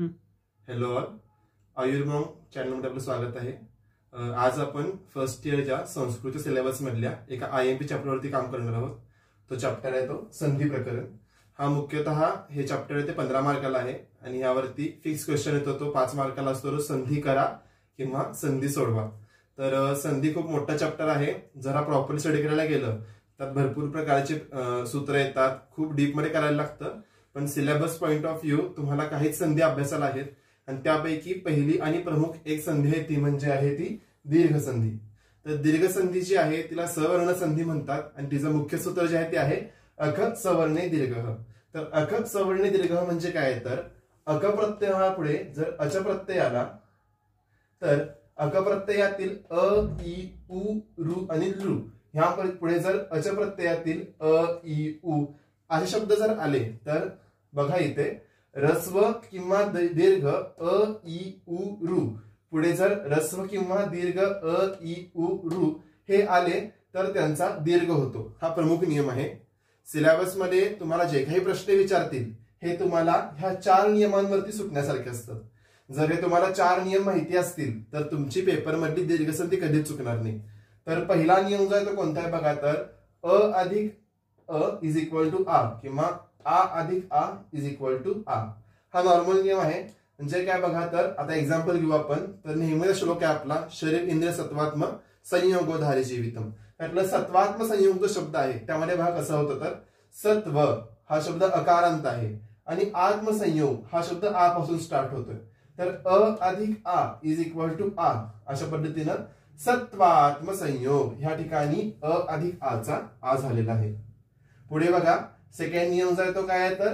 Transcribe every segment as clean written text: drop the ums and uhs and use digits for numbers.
Hello all, आयुर Maugham चॅनलमध्ये आपलं स्वागत आहे. आज आपण फर्स्ट इयरच्या संस्कृत सिलेबस मधल्या एका IMP चॅप्टरवरती काम करणार आहोत. तो चॅप्टर आहे तो संधी प्रकरण. हा मुख्यतः हे चॅप्टर आहे ते 15 मार्काला आहे आणि यावरती फिक्स क्वेश्चन येतो तो 5 मार्काला असतो. संधी करा किंवा संधी सोडवा. तर संधी खूप मोठा चॅप्टर आहे. जरा प्रॉपरली स्टडी करायला गेलं तर भरपूर प्रकारचे सूत्र येतात, खूप डीप मध्ये करायला लागतं. पण सिलेबस पॉइंट ऑफ व्ह्यू तुम्हाला काहीच संधी अभ्यासाला आहेत आणि त्यापैकी पहिली आणि प्रमुख एक संधी आहे ती म्हणजे आहे ती दीर्घ संधी. तर दीर्घ संधी जी आहे तिला सवर्ण संधी म्हणतात आणि तिचं मुख्य सूत्र जे आहे ते आहे अख सवर्णे दीर्घ. तर अख सवर्णे दीर्घ म्हणजे काय, तर अक प्रत्ययापुढे जर अच प्रत्यय आला तर अक प्रत्ययातील अ इ उ रू आणि लृ ह्या पुढे जर अच प्रत्ययातील अ इ उ असे शब्द जर आले तर बघा इथे रस्व किंवा दीर्घ अ इ उ रू पुढे जर रस्व किंवा दीर्घ अ इ उ रू हे आले तर त्यांचा दीर्घ होतो. हा प्रमुख नियम आहे. सिलेबस मध्ये तुम्हाला जे काही प्रश्न विचारतील हे तुम्हाला ह्या 4 नियमांवरती सुटण्यासारखे असतात. जर हे तुम्हाला 4 नियम माहिती असतील तर तुमची पेपर मधली दीर्घ संधी कधीच चुकणार नाही. तर पहिला नियम जो आहे तो कोणता आहे बघा, तर अ अधिक अ इज इक्वल टू आ किंवा आ अधिक आ इज इक्वल टू आ. हा नॉर्मल नियम आहे. म्हणजे काय बघा, तर आता एक्झाम्पल घेऊ आपण. तर नेहमीचा श्लोक आहे आपला शरीर इंद्रिय सत्वात्म संयोगोधारी जीवितम. त्यातला सत्वात्म संयोग जो शब्द आहे त्यामध्ये भाग कसा होतो, तर सत्व हा शब्द अकारांत आहे आणि आत्मसंयोग हा शब्द आ पासून स्टार्ट होतोय. तर अ अधिक आ इज इक्वल टू आ अशा पद्धतीनं सत्वात्म संयोग ह्या ठिकाणी अ अधिक आ चा आ झालेला आहे. पुढे बघा सेकंड नियम जो आहे तो काय आहे, तर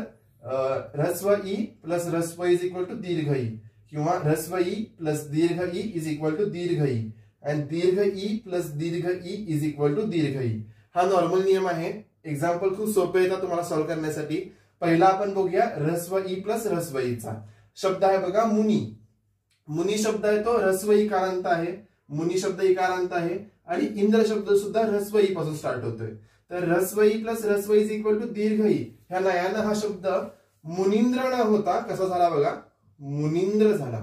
ह्रस्व ई प्लस ह्रस्व इज इक्वल टू दीर्घ ई किंवा ह्रस्व ई प्लस दीर्घ ई इज इक्वल टू दीर्घ ई आणि दीर्घ ई प्लस दीर्घ ई इज इक्वल टू दीर्घ ई. हा नॉर्मल नियम आहे. एक्झाम्पल खूप सोपे येतात तुम्हाला सॉल्व्ह करण्यासाठी. पहिला आपण बघूया ह्रस्व ई प्लस ह्रस्व ई चा शब्द आहे बघा मुनी. मुनी शब्द आहे तो ह्रस्व ई कारांत आहे. मुनी शब्द इकारांत आहे आणि इंद्र शब्द सुद्धा ह्रस्व ई पासून स्टार्ट होतोय. तर ह्रस्व ई प्लस ह्रस्व इज इक्वल टू दीर्घ ई ह्या नयानं हा शब्द मुनिंद्र न होता कसा झाला बघा, मुनिंद्र झाला.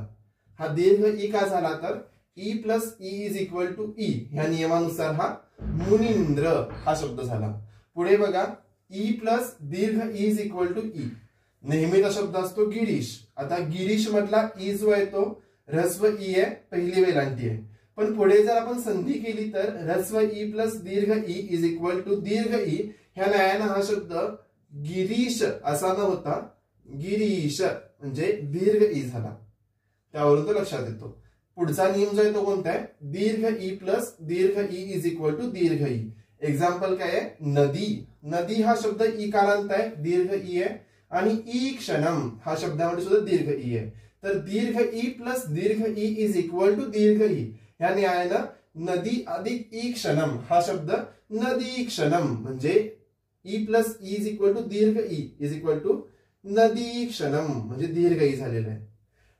हा दीर्घ ई का झाला, तर ई प्लस ई इज इक्वल टू ई ह्या नियमानुसार हा मुनिंद्र हा शब्द झाला. पुढे बघा ई प्लस दीर्घ ई इज इक्वल टू ई. नेहमीचा शब्द असतो गिरीश. आता गिरीश मधला ई जो आहे तो ह्रस्व ई आहे, पहिली वेलांटी आहे. पण पुढे जर आपण संधी केली तर ह्रस्व ई प्लस दीर्घ ई इज इक्वल टू दीर्घ ई ह्या न्यायानं हा शब्द गिरीश असा न होता गिरीश म्हणजे दीर्घ ई झाला. त्यावरून तो लक्षात येतो. पुढचा नियम जो आहे तो कोणता आहे, दीर्घ ई प्लस दीर्घ ई इज इक्वल टू दीर्घ ई. एक्झाम्पल काय आहे, नदी. नदी हा शब्द ई कारांत आहे, दीर्घ ई आहे आणि ई क्षणम हा शब्दामध्ये सुद्धा दीर्घ ई आहे. तर दीर्घ ई प्लस दीर्घ ई इज इक्वल टू दीर्घ ई ह्या न्यायानं नदी अधिक ई क्षणम हा शब्द नदी क्षणम म्हणजे ई प्लस ई इज इक्वल टू दीर्घ ई इज इक्वल टू नदी क्षणम म्हणजे दीर्घ ई झालेला आहे.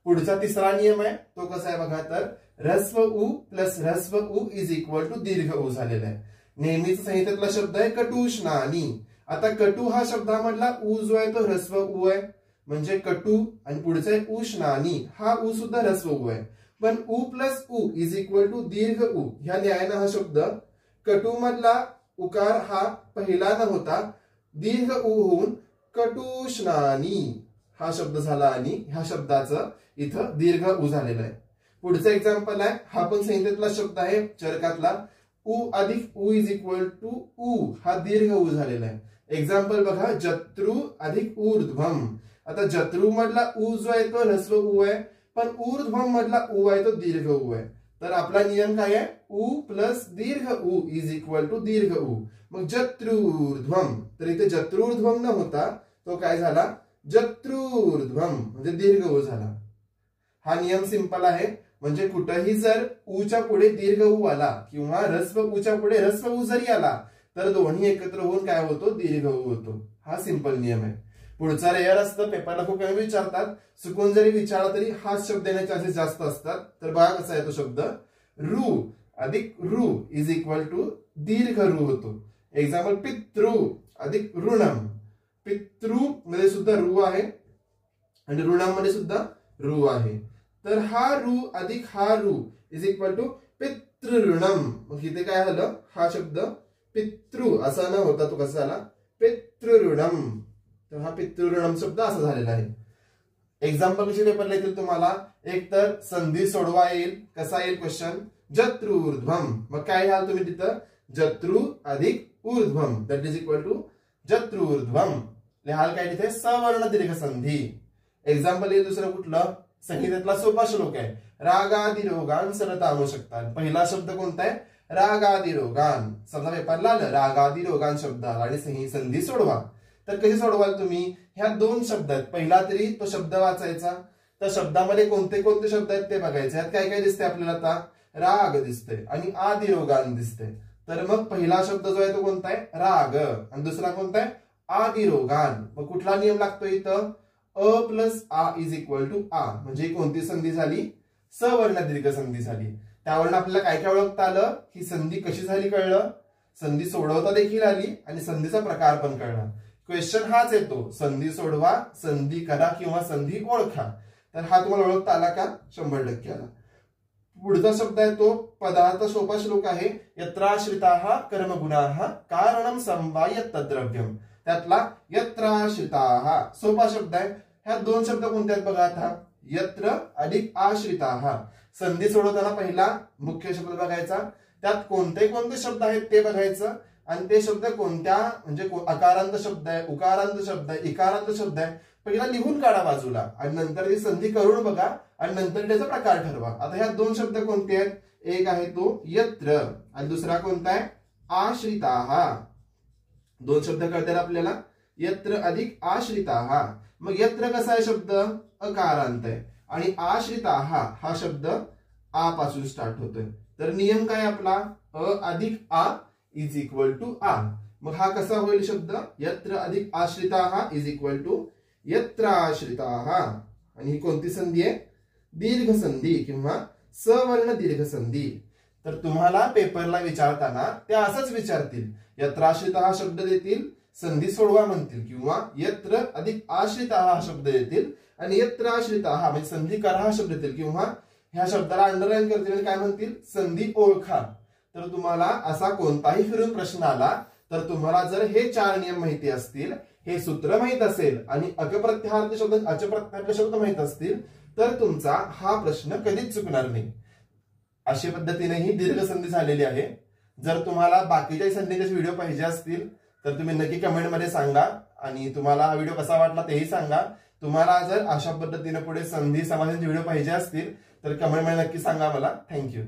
पुढचा तिसरा नियम आहे तो कसा आहे बघा, तर ह्रस्व उ प्लस ह्रस्व उ इज इक्वल टू दीर्घ उ झालेला आहे. नेहमीच संहितेतला शब्द आहे कटुष्णानी. आता कटू हा शब्दामधला उ जो आहे तो ह्रस्व उ आहे म्हणजे कटू आणि पुढचा आहे उष्णानी हा उ सुद्धा ह्रस्व उ आहे. पण उ प्लस उ इज इक्वल टू दीर्घ उ ह्या न्यायानं हा शब्द कटू मधला उकार हा पहिला न होता दीर्घ उ होऊन कटुष्णानी हा शब्द झाला आणि ह्या शब्दाचं इथं दीर्घ उ झालेला आहे. पुढचं एक्झाम्पल आहे, हा पण संहितेतला शब्द आहे चरकातला. उ अधिक उ इज इक्वल टू उ हा दीर्घ उ झालेला आहे. एक्झाम्पल बघा जत्रु अधिक ऊर्ध्वम. आता जत्रु मधला उ जो आहे तो ह्रस्व उ आहे पण ऊर्ध्वम मधला उ आहे तो दीर्घ उ आहे. तर आपला नियम काय आहे, उ प्लस दीर्घ उ इज इक्वल टू दीर्घ उ. मग जत्रूर्ध्वम, तर इथे जत्रूर्ध्वम न होता तो काय झाला जत्रूर्ध्वम म्हणजे दीर्घ उ झाला. हा नियम सिंपल आहे. म्हणजे कुठेही जर उच्या पुढे दीर्घ उ आला किंवा ह्रस्व उच्या पुढे ह्रस्व उ जरी आला तर दोन्ही एकत्र होऊन काय होतो, दीर्घ उ होतो. हा सिंपल नियम आहे. पुढचा रेअर असतं, पेपरला खूप कमी विचारतात. चुकून जरी विचारला तरी हाच शब्द येण्याचे चान्सेस जास्त असतात. तर बघा कसा आहे तो शब्द, रू अधिक रू इज इक्वल टू दीर्घ रू होतो. एक्झाम्पल पितृ अधिक ऋणम. पितृ मध्ये सुद्धा रू आहे आणि ऋणम मध्ये सुद्धा रू आहे. तर हा रू अधिक हा रू इज इक्वल टू पितृऋणम. मग इथे काय झालं, हा शब्द पितृ असा न होता तो कसा झाला, पितृऋणम. तर हा पितृऋणम शब्द असा झालेला आहे. एक्झाम्पल कशी पेपरला येतील तुम्हाला, एक तर संधी सोडवा येईल. कसा येईल क्वेश्चन, जत्रूर्ध्वम. मग काय घ्याल तुम्ही तिथं, जत्रू अधिक ऊर्ध्वम दॅट इज इक्वल टू जत्रूर्ध्वम. लिहाल काय तिथे, सवर्ण दीर्घ संधी. एक्झाम्पल येईल दुसरं कुठलं, संगीतातला सोपा श्लोक आहे, रागादिरोगान सरता आणू शकतात. पहिला शब्द कोणता आहे, रागादिरोगान. समजा पेपरला आलं रागादिरोगान शब्द आला आणि संधी सोडवा. तर कशी सोडवाल तुम्ही, ह्या दोन शब्द आहेत, पहिला तरी तो शब्द वाचायचा, तर शब्दामध्ये कोणते कोणते शब्द आहेत ते बघायचे. यात काय काय दिसते आपल्याला, आता राग दिसते आणि आदिरोगान दिसते. तर मग पहिला शब्द जो आहे तो कोणता आहे, राग, आणि दुसरा कोणता आहे, आदिरोगान. मग कुठला नियम लागतो इथं, अ प्लस आ इज इक्वल टू आ. म्हणजे कोणती संधी झाली, सवर्ण दीर्घ संधी झाली. त्यावरून आपल्याला काय काय ओळखता आलं, ही संधी कशी झाली कळलं, संधी सोडवता देखील आली आणि संधीचा प्रकार पण कळला. क्वेश्चन हाच येतो, संधी सोडवा, संधी करा किंवा संधी ओळखा. तर हा तुम्हाला ओळखता आला का, 100% आला. पुढचा शब्द आहे तो पदार्थ सोपा श्लोक आहे, यत्राश्रिताः कर्मगुणाः कारणं समवायत्त द्रव्यम. त्यातला यत्राश्रिताः सोपा शब्द आहे. ह्या दोन शब्द कोणते आहेत बघा आता, यत्र अधिक आश्रिताः. संधी सोडवताना पहिला मुख्य शब्द बघायचा, त्यात कोणते कोणते शब्द आहेत ते बघायचं, आणि ते शब्द कोणत्या, म्हणजे अकारांत शब्द आहे, उकारांत शब्द आहे, इकारांत शब्द आहे, पहिला लिहून काढा बाजूला आणि नंतर ती संधी करून बघा आणि नंतर त्याचा प्रकार ठरवा. आता ह्या दोन शब्द कोणते आहेत, एक आहे तो यत्र आणि दुसरा कोणता आहे, आश्रिताः. दोन शब्द कळतात आपल्याला, यत्र अधिक आश्रिताः. मग यत्र कसा आहे शब्द, अकारांत आहे, आणि आश्रिताः हा शब्द आ पासून स्टार्ट होतोय. तर नियम काय आपला, अ अधिक आ इज इक्वल टू आ. मग हा कसा होईल शब्द, यत्र अधिक आश्रिताः इज इक्वल टू यत्र आश्रिताः. आणि ही कोणती संधी आहे, दीर्घ संधी किंवा सवर्ण दीर्घ संधी. तर तुम्हाला पेपरला विचारताना ते असंच विचारतील, यत्राश्रिताः शब्द देतील, संधी सोडवा म्हणतील, किंवा यत्र अधिक आश्रिताः हा शब्द देतील आणि यत्र आश्रिताः म्हणजे संधी करा हा शब्द देतील, किंवा ह्या शब्दाला अंडरलाईन करतील आणि काय म्हणतील, संधी ओळखा. तर तुम्हाला असा कोणताही फिरून प्रश्न आला तर तुम्हाला जर हे 4 नियम माहिती असतील, हे सूत्र माहित असेल आणि अकप्रत्याहार्थ शब्द अचप्रत्याहार्थ शब्द माहित असतील, तर तुमचा हा प्रश्न कधीच चुकणार नाही. अशा पद्धतीने ही दीर्घ संधी झालेली आहे. जर तुम्हाला बाकीच्या संधीचे व्हिडिओ पाहिजे असतील तर तुम्ही नक्की कमेंटमध्ये सांगा, आणि तुम्हाला हा व्हिडिओ कसा वाटला तेही सांगा. तुम्हाला जर अशा पद्धतीने पुढे संधी समासांचे व्हिडिओ पाहिजे असतील तर कमेंटमध्ये नक्की सांगा मला. थँक्यू.